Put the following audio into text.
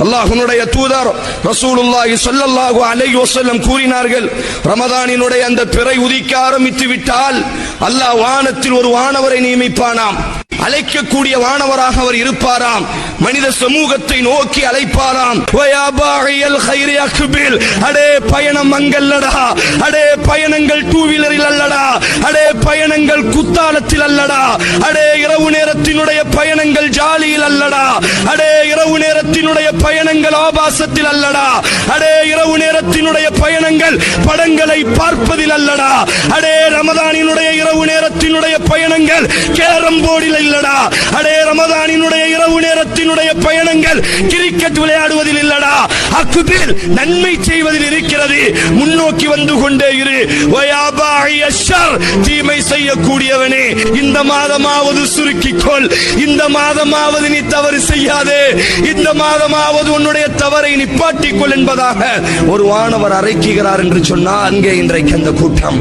அல்லாஹ்வுடைய தூதர் ரசூலுல்லாஹி ஸல்லல்லாஹு அலைஹி வஸல்லம் கூறினார்கள், ரமதானினுடைய அந்த பிறை உதிக்க ஆரம்பித்து விட்டால் அல்லாஹ் வானத்தில் ஒரு வானவரை நியமிப்பானாம். அழைக்கக்கூடிய வானவராக அவர் இருப்பாராம். மனித சமூகத்தை நோக்கி அழைப்பாராம். அடே பயணம் அங்கல்லடா, அடே பயணங்கள் டூ வீலரில் அல்லடா, அடே பயணங்கள் குத்தாலத்தில் அல்லடா, அடே இரவு நேரத்தினுடைய பயணங்கள் ஜாலியில் அல்லடா, அடே இரவு நேரத்தினுடைய பயணங்கள் ஆபாசத்தில் அல்லடா, அடே இரவு நேரத்தினுடைய பயணங்கள் படங்களை பார்ப்பதில் அல்லடா, அடே ரமதானினுடைய இரவு நேரத்தினுடைய பயணங்கள் கேரம் போர்டில் இல்லடா, அடே ரமதானினுடைய இரவு நேரத்தினுடைய பயணங்கள் கிரிக்கெட் விளையாடுவதில் இல்லடா, அக்பில் நன்மை செய்வதில் இருக்கிறது. முன்னோக்கி வந்து கொண்டே இரு. தீமை செய்யக்கூடியவனே, இந்த மாதமாவது சுருக்கிக்கொள், இந்த மாதமாவது நீ தவறு செய்யாதே, இந்த மாதமாவது உன்னுடைய தவறை நிப்பாட்டிக்கொள் என்பதாக ஒரு வானவர் அறைக்கிறார் என்று சொன்னால் அங்கே இன்றைக்கு அந்த கூட்டம்